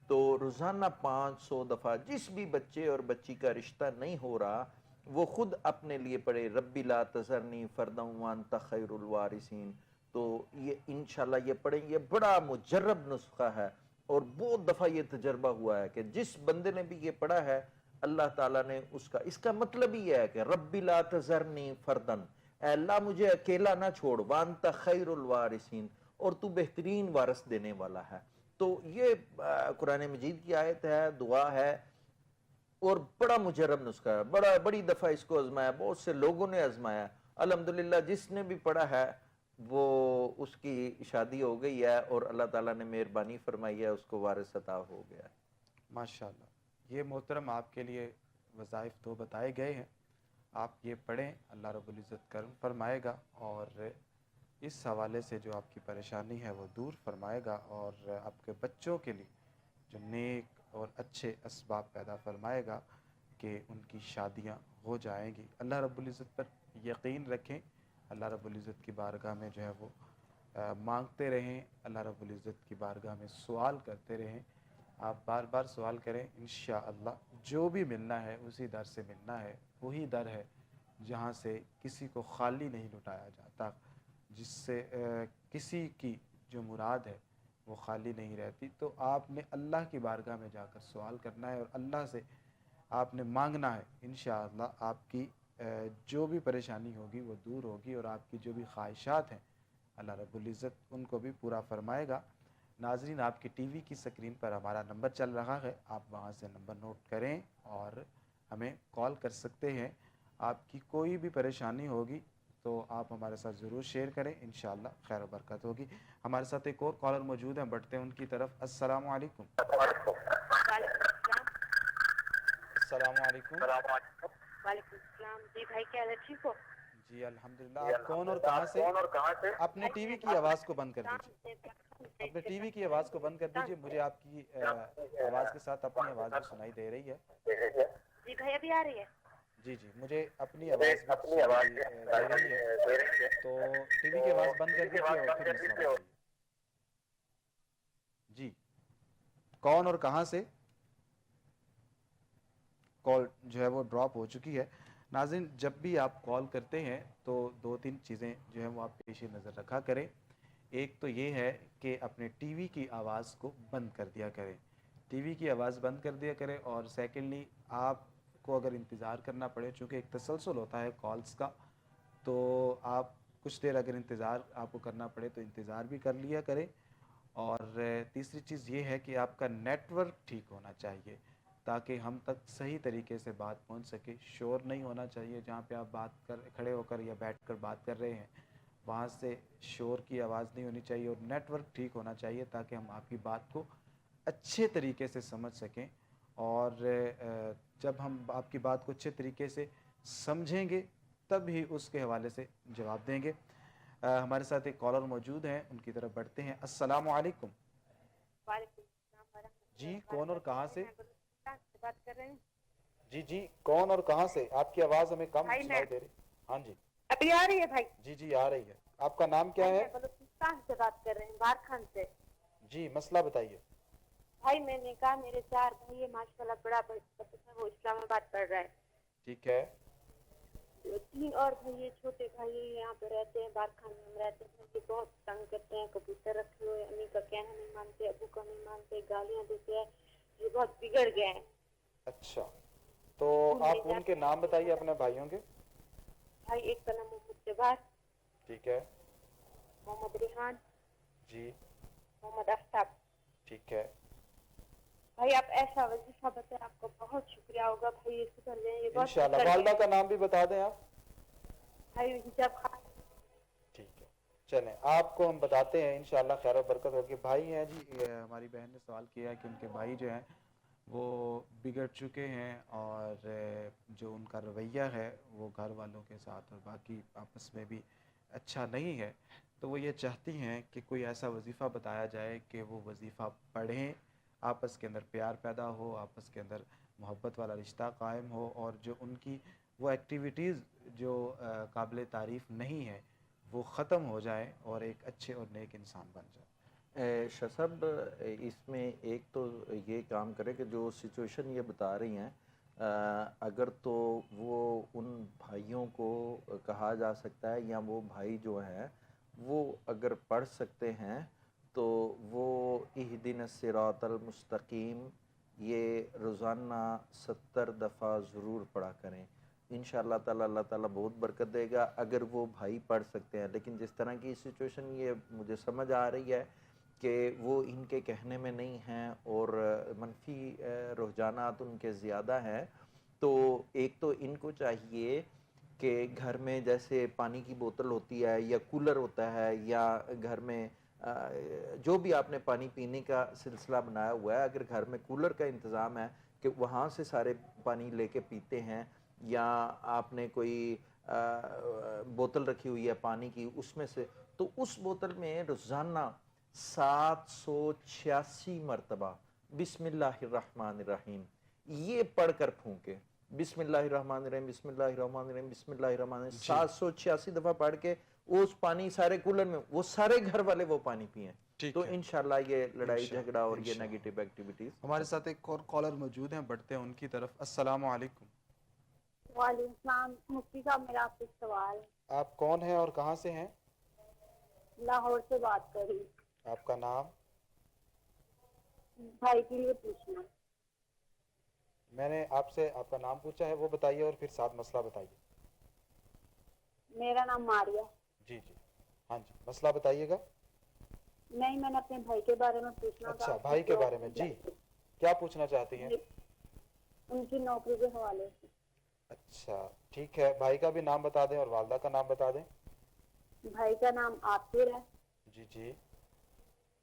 تو روزانہ 500 دفعہ جس بھی بچے اور بچی کا رشتہ نہیں ہو رہا وہ خود اپنے لیے پڑھے ربی لا تذرنی فردا وانت خیر الوارثین. تو یہ انشاءاللہ یہ پڑھیں گے، بڑا مجرب نسخہ ہے اور بہت دفعہ یہ تجربہ ہوا ہے کہ جس بندے نے بھی یہ پڑھا ہے اللہ تعالیٰ نے اس کا مطلب ہی ہے کہ ربی لا تذرنی فردن، اے اللہ مجھے اکیلا نہ چھوڑ، وانت خیر الوارثین، اور تو بہترین وارث دینے والا ہے. تو یہ قرآن مجید کی آیت ہے، دعا ہے اور بڑا مجرب نسخہ ہے. بڑی دفعہ اس کو آزمایا، بہت سے لوگوں نے آزمایا. الحمدللہ جس نے بھی پڑھا ہے وہ اس کی شادی ہو گئی ہے اور اللہ تعالیٰ نے مہربانی فرمائی ہے، اس کو وارث عطا ہو گیا ہے. ماشاءاللہ. یہ محترم آپ کے لیے وظائف تو بتائے گئے ہیں، آپ یہ پڑھیں، اللہ رب العزت کرم فرمائے گا اور اس حوالے سے جو آپ کی پریشانی ہے وہ دور فرمائے گا اور آپ کے بچوں کے لیے جو نیک اور اچھے اسباب پیدا فرمائے گا کہ ان کی شادیاں ہو جائیں گی. اللہ رب العزت پر یقین رکھیں، اللہ رب العزت کی بارگاہ میں جو ہے وہ مانگتے رہیں، اللہ رب العزت کی بارگاہ میں سوال کرتے رہیں. آپ بار بار سوال کریں، انشاءاللہ جو بھی ملنا ہے اسی در سے ملنا ہے. وہی در ہے جہاں سے کسی کو خالی نہیں لٹایا جاتا، جس سے کسی کی جو مراد ہے وہ خالی نہیں رہتی. تو آپ نے اللہ کی بارگاہ میں جا کر سوال کرنا ہے اور اللہ سے آپ نے مانگنا ہے. انشاءاللہ آپ کی جو بھی پریشانی ہوگی وہ دور ہوگی اور آپ کی جو بھی خواہشات ہیں اللہ رب العزت ان کو بھی پورا فرمائے گا. ناظرین، آپ کی ٹی وی کی سکرین پر ہمارا نمبر چل رہا ہے، آپ وہاں سے نمبر نوٹ کریں اور ہمیں کال کر سکتے ہیں. آپ کی کوئی بھی پریشانی ہوگی تو آپ ہمارے ساتھ ضرور شیئر کریں، انشاءاللہ خیر و برکت ہوگی. ہمارے ساتھ ایک اور کالر موجود ہیں، بڑھتے ہیں ان کی طرف. السلام علیکم. السلام علیکم. وعلیکم السلام. جی بھائی کیا حال ہے، ٹھیک ہو؟ جی الحمدللہ. آپ کون اور کہاں سے؟ اپنے ٹی وی کی آواز کو بند کر دیجیے، اپنے ٹی وی کی آواز کو بند کر دیجیے. مجھے آپ کی آواز کے ساتھ اپنی آواز بھی سنائی دے رہی ہے. جی بھائی ابھی آ رہی ہے؟ جی جی، مجھے اپنی آواز بھی سنائی دے رہی ہے، تو ٹی وی کی آواز بند کر دیجیے اور پھر مسئلہ بتائیے. جی کون اور کہاں سے؟ کال جو ہے وہ ڈراپ ہو چکی ہے. ناظرین، جب بھی آپ کال کرتے ہیں تو 2-3 چیزیں جو ہیں وہ آپ پیش نظر رکھا کریں. ایک تو یہ ہے کہ اپنے ٹی وی کی آواز کو بند کر دیا کریں، ٹی وی کی آواز بند کر دیا کریں. اور سیکنڈلی آپ کو اگر انتظار کرنا پڑے، چونکہ ایک تسلسل ہوتا ہے کالز کا، تو آپ کچھ دیر اگر انتظار آپ کو کرنا پڑے تو انتظار بھی کر لیا کریں. اور تیسری چیز یہ ہے کہ آپ کا نیٹ ورک ٹھیک ہونا چاہیے تاکہ ہم تک صحیح طریقے سے بات پہنچ سکے. شور نہیں ہونا چاہیے، جہاں پہ آپ کھڑے ہو کر یا بیٹھ کر بات کر رہے ہیں وہاں سے شور کی آواز نہیں ہونی چاہیے، اور نیٹ ورک ٹھیک ہونا چاہیے تاکہ ہم آپ کی بات کو اچھے طریقے سے سمجھ سکیں اور جب ہم آپ کی بات کو اچھے طریقے سے سمجھیں گے تب ہی اس کے حوالے سے جواب دیں گے. ہمارے ساتھ ایک کالر موجود ہیں, ان کی طرف بڑھتے ہیں. السلام علیکم. وعلیکم السلام ورحمۃ جی اللہ کون اور کہاں سے؟ میں بلوچستان سے بات کر رہے ہیں. جی کون اور کہاں سے؟ آپ کی آواز ہمیں کم بھائی سنائی میں دے رہی. ہاں جی ابھی آ رہی ہے بھائی. جی آ رہی ہے. آپ کا نام کیا بھائی ہے؟ میں بلوچستان سے بات کر رہے ہیں, بارکھان سے. جی مسئلہ بتائیے. بھائی میں نے کہا میرے 4 بھائی ہے ماشاء اللہ, بڑا وہ اسلام آباد پڑھ رہا ہے. ٹھیک ہے. 3 اور بھائی ہے, چھوٹے بھائی یہاں پہ رہتے ہیں, بارکھان میں ہم رہتے ہیں. مجھے بہت تنگ کرتے ہیں, کبوتر رکھے ہوئے, امی کا کہنا نہیں مانتے, ابو کا نہیں مانتے, گالیاں دیتے ہیں. یہ بہت بگڑ گیا ہے. اچھا تو آپ ان کے نام بتائیے اپنے بھائیوں کے. بھائی ایک کا نام محمد جبار, ٹھیک ہے. محمد ریحان, جی محمد آفتاب. ٹھیک ہے. بھائی آپ ایسا وظیفہ بتائیں, آپ کا بہت شکریہ ہوگا بھائی. یہ سدھر جائیں, یہ بہت انشاءاللہ. بگڑ والدہ گئے کا نام بھی بتا دیں آپ. بھائی حجاب خان. ٹھیک ہے چلیں, آپ کو ہم بتاتے ہیں انشاءاللہ خیر و برکت ہوگی. بھائی ہیں جی, ہماری بہن نے سوال کیا ہے کہ ان کے بھائی جو ہیں وہ بگڑ چکے ہیں, اور جو ان کا رویہ ہے وہ گھر والوں کے ساتھ اور باقی آپس میں بھی اچھا نہیں ہے. تو وہ یہ چاہتی ہیں کہ کوئی ایسا وظیفہ بتایا جائے کہ وہ وظیفہ پڑھیں, آپس کے اندر پیار پیدا ہو, آپس کے اندر محبت والا رشتہ قائم ہو, اور جو ان کی وہ ایکٹیویٹیز جو قابل تعریف نہیں ہے وہ ختم ہو جائے اور ایک اچھے اور نیک انسان بن جائے. شاہ صاحب اس میں ایک تو یہ کام کرے کہ جو سچویشن یہ بتا رہی ہیں, اگر تو وہ ان بھائیوں کو کہا جا سکتا ہے, یا وہ بھائی جو ہیں وہ اگر پڑھ سکتے ہیں تو وہ اہدنا الصراط المستقیم یہ روزانہ 70 دفعہ ضرور پڑھا کریں. انشاءاللہ تعالی اللہ تعالیٰ بہت برکت دے گا اگر وہ بھائی پڑھ سکتے ہیں. لیکن جس طرح کی سچویشن یہ مجھے سمجھ آ رہی ہے کہ وہ ان کے کہنے میں نہیں ہیں اور منفی رجحانات ان کے زیادہ ہیں, تو ایک تو ان کو چاہیے کہ گھر میں جیسے پانی کی بوتل ہوتی ہے یا کولر ہوتا ہے, یا گھر میں جو بھی آپ نے پانی پینے کا سلسلہ بنایا ہوا ہے, اگر گھر میں کولر کا انتظام ہے کہ وہاں سے سارے پانی لے کے پیتے ہیں, یا آپ نے کوئی بوتل رکھی ہوئی ہے پانی کی اس میں سے, تو اس بوتل میں روزانہ 786 مرتبہ بسم اللہ الرحمن الرحیم یہ پڑھ کر پھونکے. بسم اللہ الرحمن الرحیم, بسم اللہ الرحمن الرحیم, بسم اللہ الرحمن الرحیم 786 دفعہ پڑھ کے اس پانی سارے کولر میں وہ سارے گھر والے وہ پانی پئیں, تو انشاءاللہ یہ لڑائی جھگڑا اور یہ نیگیٹو ایکٹیویٹیز. ہمارے ساتھ ایک اور کالر موجود ہیں, بڑھتے ہیں ان کی طرف. السلام علیکم. وعلیکم السلام. مفتی صاحب میرا آپ سے سوال ہے. آپ کون ہیں اور کہاں سے ہیں؟ لاہور سے بات کر رہی. آپ کا نام؟ بھائی کے لیے پوچھنا. میں نے آپ سے آپ کا نام پوچھا ہے, وہ بتائیے اور پھر ساتھ مسئلہ بتائیے. میرا نام ماریہ. جی ہاں جی, مسئلہ بتائیے گا. نہیں, میں نے اپنے بھائی کے بارے میں پوچھنا تھا. اچھا بھائی کے بارے میں, جی کیا پوچھنا چاہتی ہیں؟ ان کی نوکری کے حوالے سے. اچھا ٹھیک ہے, بھائی کا بھی نام بتا دیں اور والدہ کا نام بتا دیں. بھائی کا نام عاطر ہے. جی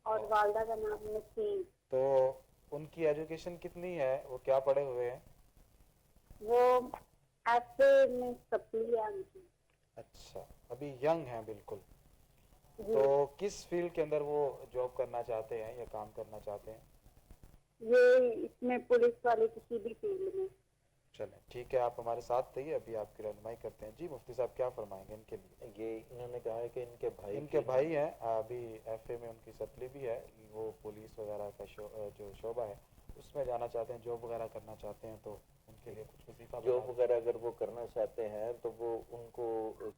اور والدہ کا نام نسیم. تو ان کی ایجوکیشن کتنی ہے, وہ کیا پڑھے ہوئے ہیں؟ وہ ایسے میں سپلی ہے ان کی. اچھا ابھی ینگ ہیں بالکل. تو کس فیلڈ کے اندر وہ جاب کرنا چاہتے ہیں یا کام کرنا چاہتے ہیں؟ یہ اس میں پولیس والے کسی بھی فیلڈ میں. چلیں ٹھیک ہے, آپ ہمارے ساتھ رہیے, ابھی آپ کی رہنمائی کرتے ہیں. جی مفتی صاحب کیا فرمائیں گے ان کے لیے؟ یہ انہوں نے کہا ہے کہ ان کے بھائی ہیں, ابھی ایف اے میں ان کی سپلی بھی ہے, وہ پولیس وغیرہ کا جو شعبہ ہے اس میں جانا چاہتے ہیں, جاب وغیرہ کرنا چاہتے ہیں, تو ان کے لیے کچھ وظیفہ جاب وغیرہ اگر وہ کرنا چاہتے ہیں تو وہ ان کو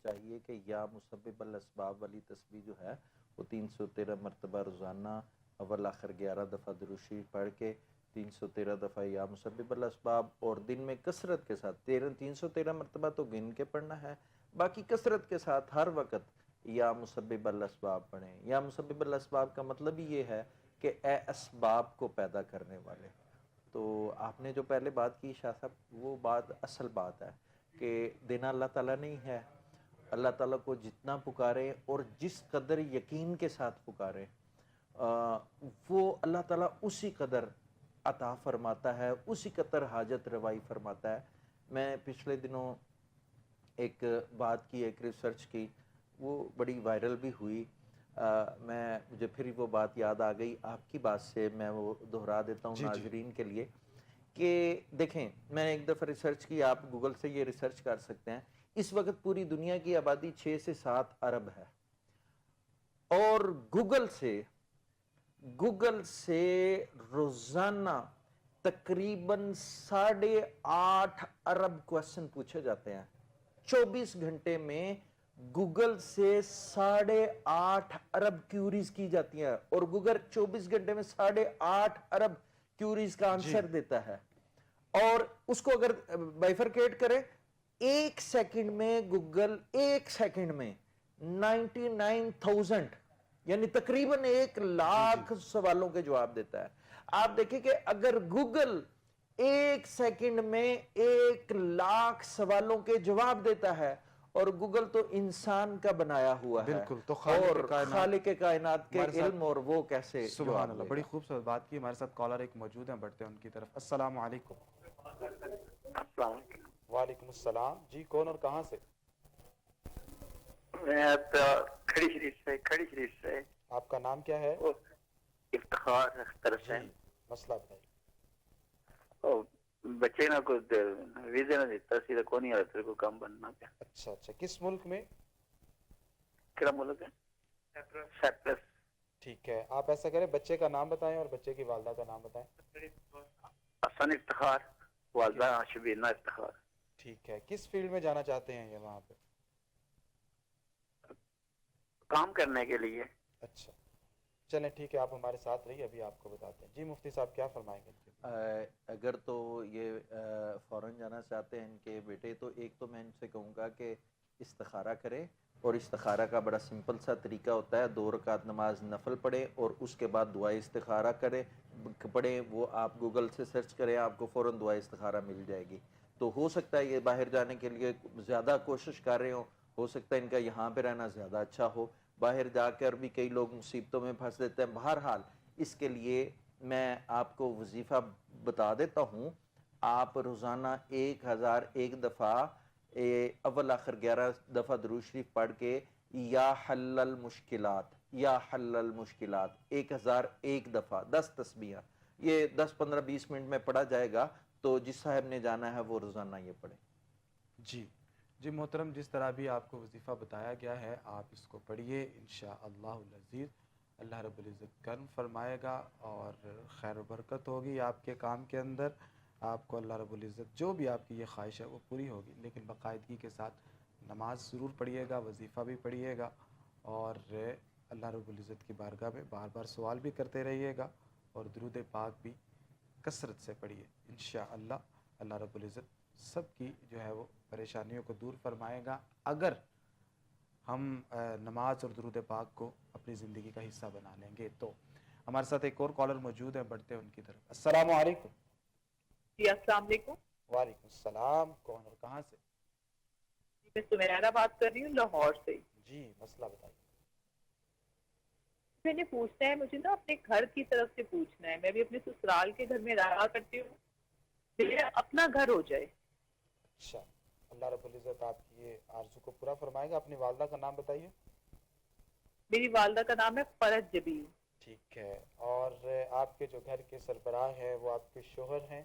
چاہیے کہ یا مسبب الاسباب والی تسبیح جو ہے وہ 313 مرتبہ روزانہ اول آخر 11 دفعہ درود شریف پڑھ کے 313 دفعہ یا مسبب الاسباب, اور دن میں کثرت کے ساتھ 313 مرتبہ تو گن کے پڑھنا ہے, باقی کثرت کے ساتھ ہر وقت یا مسبب الاسباب پڑھیں. یا مسبب الاسباب کا مطلب ہی یہ ہے کہ اے اسباب کو پیدا کرنے والے. تو آپ نے جو پہلے بات کی شاہ صاحب, وہ بات اصل بات ہے کہ دینا اللہ تعالیٰ نہیں ہے. اللہ تعالیٰ کو جتنا پکارے اور جس قدر یقین کے ساتھ پکارے, وہ اللہ تعالیٰ اسی قدر عطا فرماتا ہے، اسی قدر حاجت روائی فرماتا ہے۔ میں پچھلے دنوں ایک بات کی، ایک ریسرچ کی، وہ بڑی وائرل بھی ہوئی، مجھے پھر وہ بات یاد آ گئی آپ کی بات سے، میں وہ دہرا دیتا ہوں ناظرین کے لیے کہ دیکھیں، میں نے ایک دفعہ ریسرچ کی، آپ گوگل سے یہ ریسرچ کر سکتے ہیں۔ اس وقت پوری دنیا کی آبادی 6 سے 7 ارب ہے، اور گوگل سے روزانہ تقریباً 8.5 ارب کویسچن پوچھے جاتے ہیں۔ 24 گھنٹے میں گوگل سے 8.5 ارب کیوریز کی جاتی ہیں، اور گوگل 24 گھنٹے میں 8.5 ارب کیوریز کا آنسر دیتا ہے۔ اور اس کو اگر بائفرکیٹ کریں، 1 سیکنڈ میں گوگل 1 سیکنڈ میں 99,000 یعنی تقریباً 1,00,000 سوالوں کے جواب دیتا ہے۔ آپ دیکھیں کہ اگر گوگل 1 سیکنڈ میں 1,00,000 سوالوں کے جواب دیتا ہے، اور گوگل تو انسان کا بنایا ہوا ہے، بالکل، تو اور خالق کائنات کے علم، اور وہ کیسے سبحان اللہ، بڑی خوبصورت بات کی۔ ہمارے ساتھ کالر ایک موجود ہیں، بڑھتے ہیں ان کی طرف۔ السلام علیکم۔ وعلیکم السلام جی، کون اور کہاں سے؟ میں کھڑی شریف سے۔ آپ کا نام کیا ہے؟ افتخار اختر حسین۔ مسئلہ بتائیے۔ بچے نا کو ویزے نہ دیتا سی کو نہیں آتا کو کام بننا پیا۔ اچھا، کس ملک میں؟ کیا ملک ہے؟ سائپرس۔ ٹھیک ہے، آپ ایسا کریں، بچے کا نام بتائیں اور بچے کی والدہ کا نام بتائیں۔ حسن افتخار، والدہ شبینہ افتخار۔ ٹھیک ہے، کس فیلڈ میں جانا چاہتے ہیں یہ وہاں پہ؟ کام کرنے کے لیے۔ اچھا، چلیں ٹھیک ہے، آپ ہمارے ساتھ رہیے، ابھی آپ کو بتاتے ہیں۔ جی مفتی صاحب کیا فرمائیں گے؟ اگر تو یہ فوراً جانا چاہتے ہیں ان کے بیٹے، تو ایک تو میں ان سے کہوں گا کہ استخارہ کرے، اور استخارہ کا بڑا سمپل سا طریقہ ہوتا ہے، 2 رکعت نماز نفل پڑھے اور اس کے بعد دعا استخارہ پڑھے، وہ آپ گوگل سے سرچ کریں، آپ کو فوراً دعا استخارہ مل جائے گی۔ تو ہو سکتا ہے یہ باہر جانے کے لیے زیادہ کوشش کر رہے ہو سکتا ہے ان کا یہاں پہ رہنا زیادہ اچھا ہو، باہر جا کر بھی کئی لوگ مصیبتوں میں پھنس دیتے ہیں۔ بہرحال اس کے لیے میں آپ کو وظیفہ بتا دیتا ہوں، آپ روزانہ 1001 دفعہ اول آخر 11 دفعہ درود شریف پڑھ کے یا حل المشکلات 1001 دفعہ 10 تسبیحاں، یہ 10 15 20 منٹ میں پڑھا جائے گا۔ تو جس صاحب نے جانا ہے وہ روزانہ یہ پڑھے۔ جی محترم، جس طرح بھی آپ کو وظیفہ بتایا گیا ہے، آپ اس کو پڑھیے، انشاءاللہ العزیز اللہ رب العزت کرم فرمائے گا، اور خیر و برکت ہوگی آپ کے کام کے اندر۔ آپ کو اللہ رب العزت جو بھی آپ کی یہ خواہش ہے وہ پوری ہوگی، لیکن باقاعدگی کے ساتھ نماز ضرور پڑھیے گا، وظیفہ بھی پڑھیے گا، اور اللہ رب العزت کی بارگاہ میں بار بار سوال بھی کرتے رہیے گا، اور درود پاک بھی کثرت سے پڑھیے۔ انشاءاللہ اللہ رب العزت سب کی جو ہے وہ پریشانیوں کو دور فرمائے گا، اگر ہم نماز اور درود پاک کو اپنی زندگی کا حصہ بنا لیں گے تو۔ ہمارے ساتھ ایک اور کالر موجود ہے، بڑھتے ہیں ان کی طرف۔ السلام علیکم۔ جی السلام علیکم۔ وعلیکم السلام، کون اور کہاں سے؟ جی میں سمیرہ بات کر رہی ہوں لاہور سے۔ جی مسئلہ بتائیے۔ میں نے پوچھنا ہے، مجھے نا اپنے گھر کی طرف سے پوچھنا ہے، میں بھی اپنے سسرال کے گھر میں رہا کرتی ہوں، میرا اپنا گھر ہو جائے۔ اچھا، اللہ رب العزت آپ کی یہ آرزو کو پورا فرمائے گا۔ اپنی والدہ کا نام بتائیے۔ میری والدہ کا نام ہے فرج جبیل۔ ٹھیک ہے، اور آپ کے جو گھر کے سربراہ ہیں وہ آپ کے شوہر ہیں؟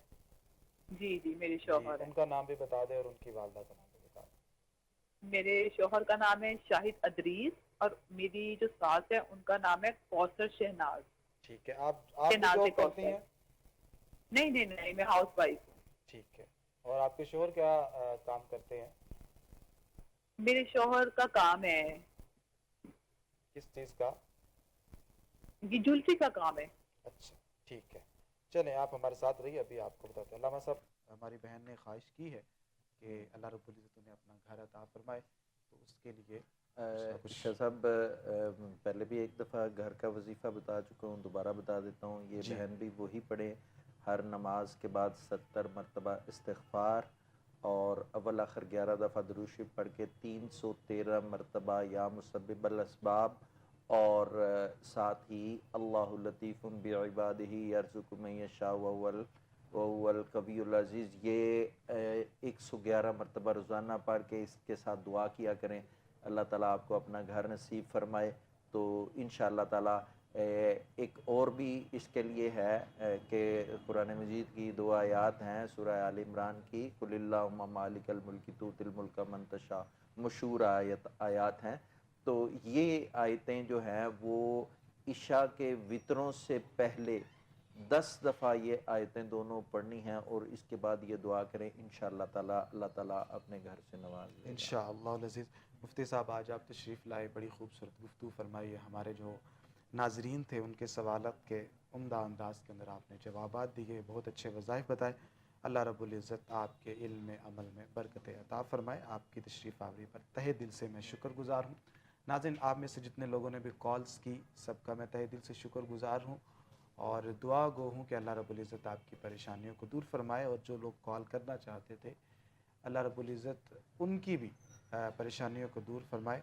جی جی میرے شوہر ہیں۔ ان کا نام بھی بتا دیں اور ان کی والدہ کا نام بھی بتا دیں۔ میرے شوہر کا نام ہے شاہد ادریس، اور میری جو ساس ہے ان کا نام ہے کوثر شہناز۔ ٹھیک ہے، آپ جاب کرتی ہیں؟ نہیں، میں ہاؤس وائف ہوں۔ ٹھیک ہے، اور آپ کے شوہر کیا کام کرتے ہیں؟ میرے شوہر کا کام ہے، کس چیز کا؟ یہ جولری کا کام ہے۔ اچھا ٹھیک ہے، چلیں آپ ہمارے ساتھ رہیے، ابھی آپ کو بتاتے ہیں۔ علامہ صاحب، ہماری بہن نے خواہش کی ہے کہ اللہ رب العزت انہیں اپنا گھر عطا فرمائے، تو اس کے لیے شاہ صاحب پہلے بھی ایک دفعہ گھر کا وظیفہ بتا چکا ہوں، دوبارہ بتا دیتا ہوں، یہ بہن بھی وہی پڑھے، ہر نماز کے بعد 70 مرتبہ استغفار، اور اول آخر 11 دفعہ درود شریف پڑھ کے 313 مرتبہ یا مسبب الاسباب، اور ساتھ ہی اللہ لطیف بعبادہ یرزق من یشاء وهو القوی العزیز، یہ 111 مرتبہ روزانہ پڑھ کے اس کے ساتھ دعا کیا کریں، اللہ تعالیٰ آپ کو اپنا گھر نصیب فرمائے۔ تو انشاءاللہ تعالیٰ ایک اور بھی اس کے لیے ہے کہ قرآن مجید کی 2 آیات ہیں سورہ آل عمران کی، قل اللہم مالک الملک تؤتی الملک من تشاء، مشہور آیات ہیں۔ تو یہ آیتیں جو ہیں وہ عشاء کے وطروں سے پہلے 10 دفعہ یہ آیتیں دونوں پڑھنی ہیں، اور اس کے بعد یہ دعا کریں، انشاءاللہ تعالیٰ اللہ تعالیٰ اپنے گھر سے نواز لے گا۔ انشاءاللہ العزیز۔ مفتی صاحب آج آپ تشریف لائے، بڑی خوبصورت گفتگو فرمائی ہے، ہمارے جو ناظرین تھے ان کے سوالات کے عمدہ انداز کے اندر آپ نے جوابات دیے، بہت اچھے وظائف بتائے۔ اللہ رب العزت آپ کے علم میں عمل میں برکت عطا فرمائے۔ آپ کی تشریف آوری پر تہہ دل سے میں شکر گزار ہوں۔ ناظرین، آپ میں سے جتنے لوگوں نے بھی کالز کی، سب کا میں تہہ دل سے شکر گزار ہوں، اور دعا گو ہوں کہ اللہ رب العزت آپ کی پریشانیوں کو دور فرمائے، اور جو لوگ کال کرنا چاہتے تھے اللہ رب العزت ان کی بھی پریشانیوں کو دور فرمائے۔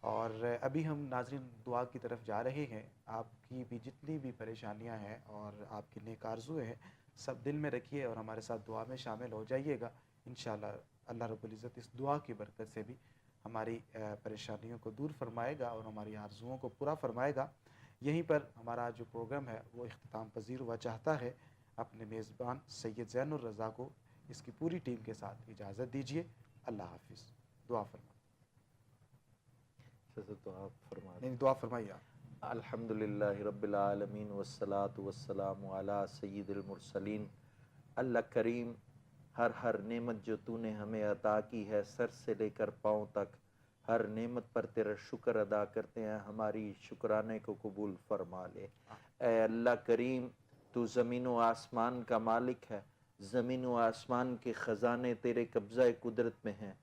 اور ابھی ہم ناظرین دعا کی طرف جا رہے ہیں۔ آپ کی بھی جتنی بھی پریشانیاں ہیں اور آپ کی نیک آرزویں ہیں، سب دل میں رکھیے اور ہمارے ساتھ دعا میں شامل ہو جائیے گا۔ انشاءاللہ اللہ رب العزت اس دعا کی برکت سے بھی ہماری پریشانیوں کو دور فرمائے گا اور ہماری آرزوؤں کو پورا فرمائے گا۔ یہیں پر ہمارا جو پروگرام ہے وہ اختتام پذیر ہوا چاہتا ہے۔ اپنے میزبان سید زین الرضا کو اس کی پوری ٹیم کے ساتھ اجازت دیجیے۔ اللہ حافظ۔ دعا فرمائیے۔ دعا فرمائیے آپ۔ الحمدللہ رب العالمین والصلاة والسلام علی سید المرسلین۔ اللہ کریم، ہر نعمت جو تو نے ہمیں عطا کی ہے، سر سے لے کر پاؤں تک، ہر نعمت پر تیرا شکر ادا کرتے ہیں، ہماری شکرانے کو قبول فرما لے۔ اے اللہ کریم، تو زمین و آسمان کا مالک ہے، زمین و آسمان کے خزانے تیرے قبضہ قدرت میں ہیں۔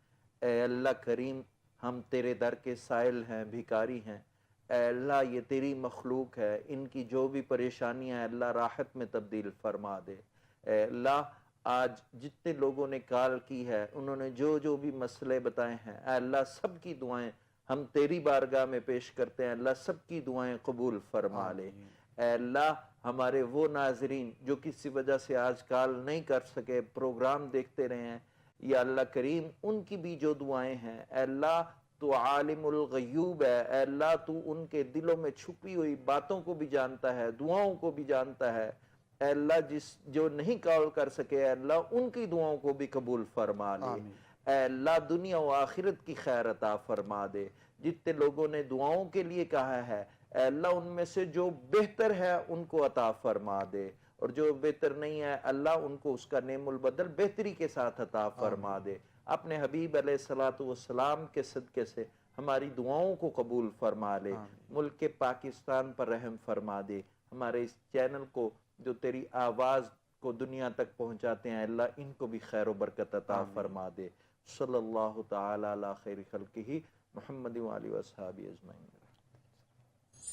اے اللہ کریم، ہم تیرے در کے سائل ہیں، بھکاری ہیں۔ اے اللہ، یہ تیری مخلوق ہے، ان کی جو بھی پریشانیاں ہیں اللہ راحت میں تبدیل فرما دے۔ اے اللہ، آج جتنے لوگوں نے کال کی ہے، انہوں نے جو بھی مسئلے بتائے ہیں، اے اللہ سب کی دعائیں ہم تیری بارگاہ میں پیش کرتے ہیں، اللہ سب کی دعائیں قبول فرما لے۔ اے اللہ، ہمارے وہ ناظرین جو کسی وجہ سے آج کال نہیں کر سکے، پروگرام دیکھتے رہے ہیں، یا اللہ کریم ان کی بھی جو دعائیں ہیں، اے اللہ تو عالم الغیوب ہے، اے اللہ تو ان کے دلوں میں چھپی ہوئی باتوں کو بھی جانتا ہے، دعاؤں کو بھی جانتا ہے۔ اے اللہ جو نہیں کال کر سکے، اے اللہ ان کی دعاؤں کو بھی قبول فرما لے۔ اے اللہ دنیا و آخرت کی خیر عطا فرما دے۔ جتنے لوگوں نے دعاؤں کے لیے کہا ہے، اے اللہ ان میں سے جو بہتر ہے ان کو عطا فرما دے، اور جو بہتر نہیں ہے اللہ ان کو اس کا نعم البدل بہتری کے ساتھ عطا فرما دے۔ اپنے حبیب علیہ الصلوۃ والسلام کے صدقے سے ہماری دعاؤں کو قبول فرما لے۔ ملک پاکستان پر رحم فرما دے۔ ہمارے اس چینل کو جو تیری آواز کو دنیا تک پہنچاتے ہیں، اللہ ان کو بھی خیر و برکت عطا فرما دے۔ صلی اللہ تعالی علی خیر خلقہ محمد و آلہ و اصحابہ اجمعین۔